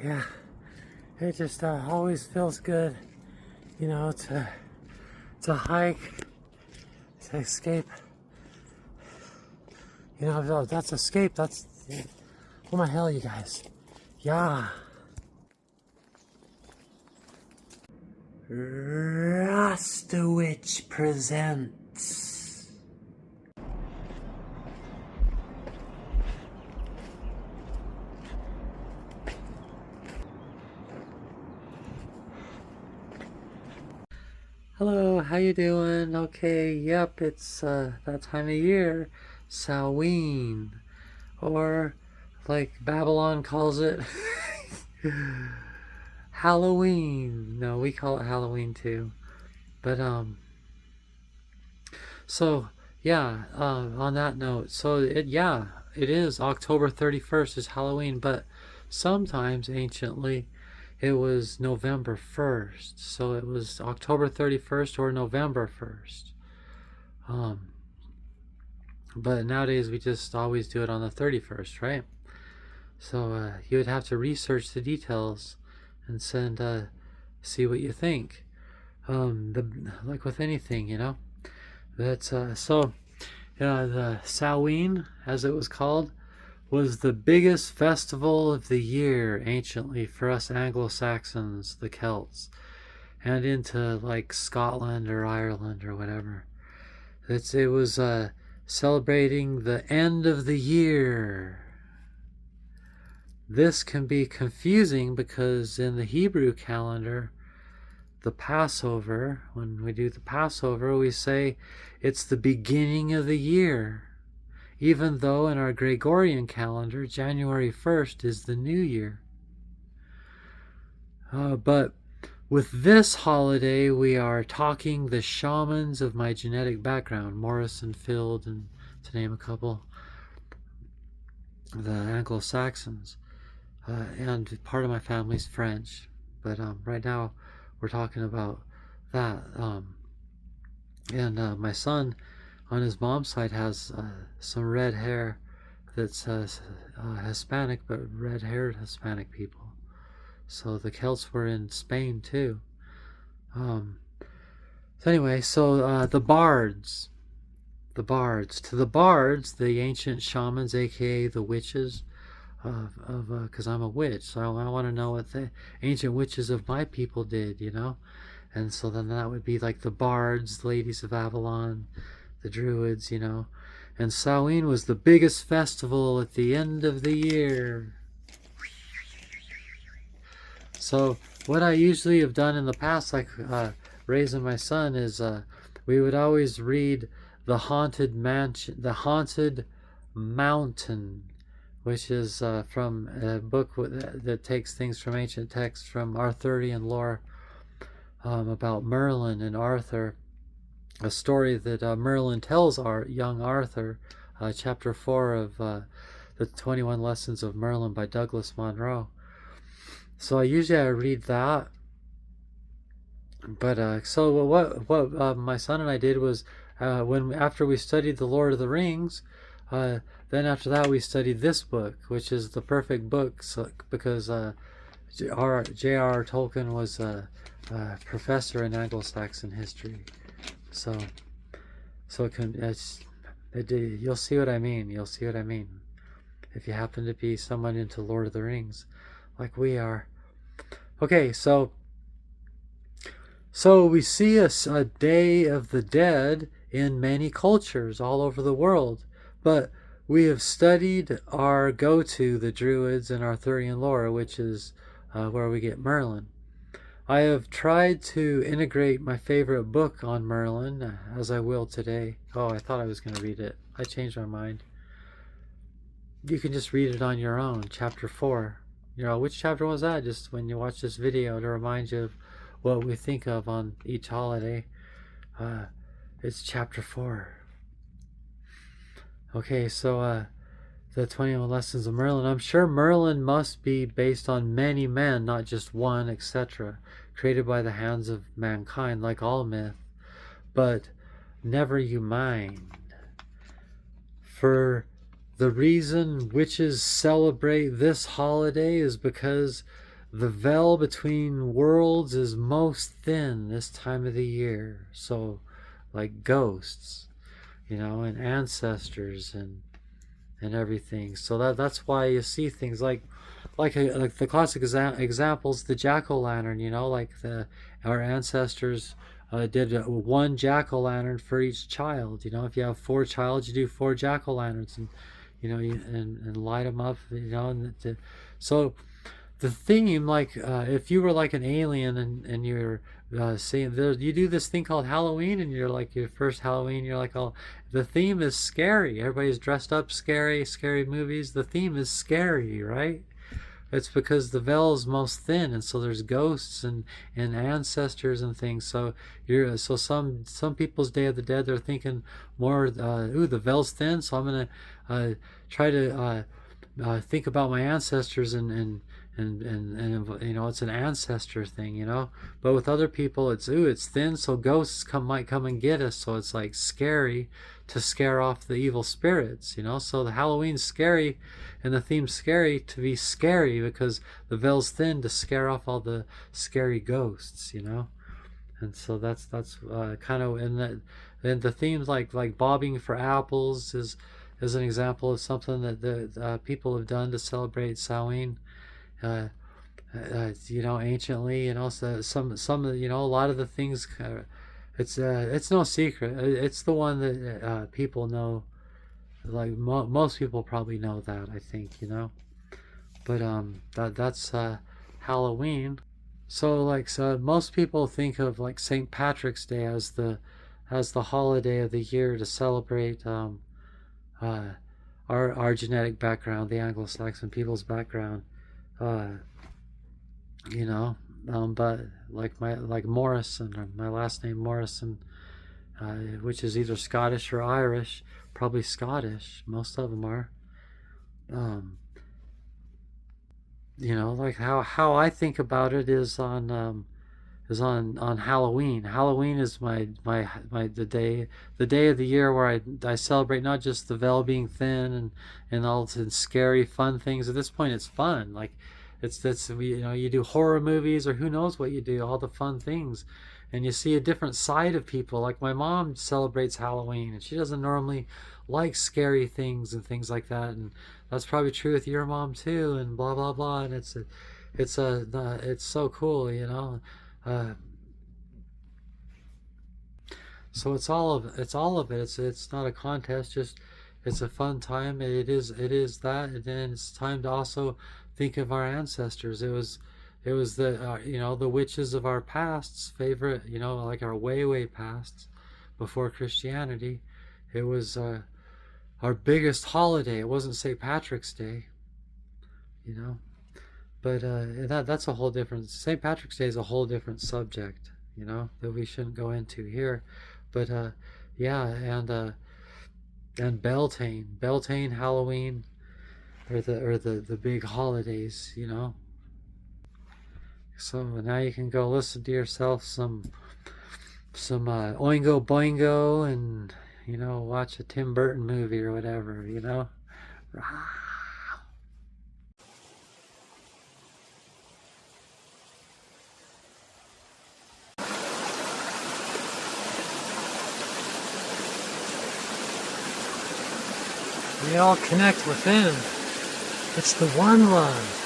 Yeah, it just always feels good, to hike, to escape. That's escape. That's what the hell, you guys. Yeah. Rostowich presents. Hello, how you doing? Okay, yep, it's that time of year, Samhain, or like Babylon calls it, Halloween. No, we call it Halloween too. But so yeah, on that note, it is October 31st is Halloween, but sometimes anciently it was November 1st. So it was October 31st or November 1st. But nowadays we just always do it on the 31st, right? So you would have to research the details and see what you think. Like with anything. That's the Samhain, as it was called, was the biggest festival of the year anciently for us Anglo-Saxons, the Celts, and into like Scotland or Ireland or whatever. It was celebrating the end of the year. This can be confusing because in the Hebrew calendar, the Passover, when we do the Passover, we say it's the beginning of the year, even though in our Gregorian calendar, January 1st is the new year. But with this holiday, we are talking the shamans of my genetic background, Morrison, Field, and to name a couple, the Anglo-Saxons, and part of my family's French. But right now, we're talking about that. And my son, on his mom's side, has some red hair that's Hispanic, but red-haired Hispanic people. So the Celts were in Spain too. So anyway, the bards. To the bards, the ancient shamans, aka the witches, because I'm a witch, so I want to know what the ancient witches of my people did, and so then that would be like the bards, ladies of Avalon, the druids, and Samhain was the biggest festival at the end of the year. So what I usually have done in the past, like raising my son, is we would always read the Haunted Mountain, which is from a book that takes things from ancient texts from Arthurian lore about Merlin and Arthur, a story that Merlin tells our young Arthur, chapter 4 of the 21 Lessons of Merlin by Douglas Monroe. So I read that. But so what my son and I did was after we studied the Lord of the Rings, then after that we studied this book, which is the perfect book, because J.R.R. Tolkien was a professor in Anglo-Saxon history. So you'll see what I mean. You'll see what I mean if you happen to be someone into Lord of the Rings, like we are. Okay, so we see a Day of the Dead in many cultures all over the world, but we have studied our go-to, the Druids and Arthurian lore, which is where we get Merlin. I have tried to integrate my favorite book on Merlin, as I will today. Oh, I thought I was going to read it. I changed my mind. You can just read it on your own, chapter 4. Which chapter was that? Just when you watch this video to remind you of what we think of on each holiday. It's chapter 4. Okay, so the 21 Lessons of Merlin. I'm sure Merlin must be based on many men, not just one, etc., created by the hands of mankind, like all myth. But never you mind. For the reason witches celebrate this holiday is because the veil between worlds is most thin this time of the year. So, like ghosts, and ancestors and everything. So that's why you see things like the classic examples, the jack-o'-lantern. Like our ancestors did one jack-o'-lantern for each child. If you have 4 childs, you do 4 jack-o'-lanterns, and and light them up. So the theme, like if you were like an alien and you're seeing there, you do this thing called Halloween, and you're like your first Halloween, you're like, oh, the theme is scary. Everybody's dressed up scary, scary movies. The theme is scary, right? It's because the veil is most thin, and so there's ghosts and ancestors and things. So some people's Day of the Dead, they're thinking more, ooh, the veil's thin, so I'm gonna try to think about my ancestors and it's an ancestor thing. But with other people, it's thin, so ghosts might come and get us. So it's like scary to scare off the evil spirits. So the Halloween's scary, and the theme's scary to be scary because the veil's thin to scare off all the scary ghosts. And so that's kind of, and the themes like bobbing for apples is an example of something that the people have done to celebrate Samhain. Anciently, so some a lot of the things, it's no secret. It's the one that people know. Like most people probably know that, I think. But that's Halloween. So most people think of like St. Patrick's Day as the holiday of the year to celebrate uh, our genetic background, the Anglo-Saxon people's background. uh, but like Morrison, or my last name Morrison, which is either Scottish or Irish, probably Scottish. Most of them are. Um, like how I think about it is on Halloween. Halloween is my the day of the year where I celebrate not just the veil being thin and all the scary fun things. At this point, it's fun. Like you do horror movies, or who knows what you do, all the fun things, and you see a different side of people. Like my mom celebrates Halloween, and she doesn't normally like scary things and things like that, and that's probably true with your mom too, and blah blah blah. And it's so cool. Uh, so it's all of it. It's not a contest. Just it's a fun time. It is that, and then it's time to also think of our ancestors. It was the witches of our past's favorite. Like our way pasts before Christianity. It was our biggest holiday. It wasn't St. Patrick's Day. You know. But that's a whole different. St. Patrick's Day is a whole different subject, that we shouldn't go into here. But yeah, and Beltane, Halloween, or the big holidays. So now you can go listen to yourself some Oingo Boingo, and watch a Tim Burton movie or whatever. We all connect within. It's the one love.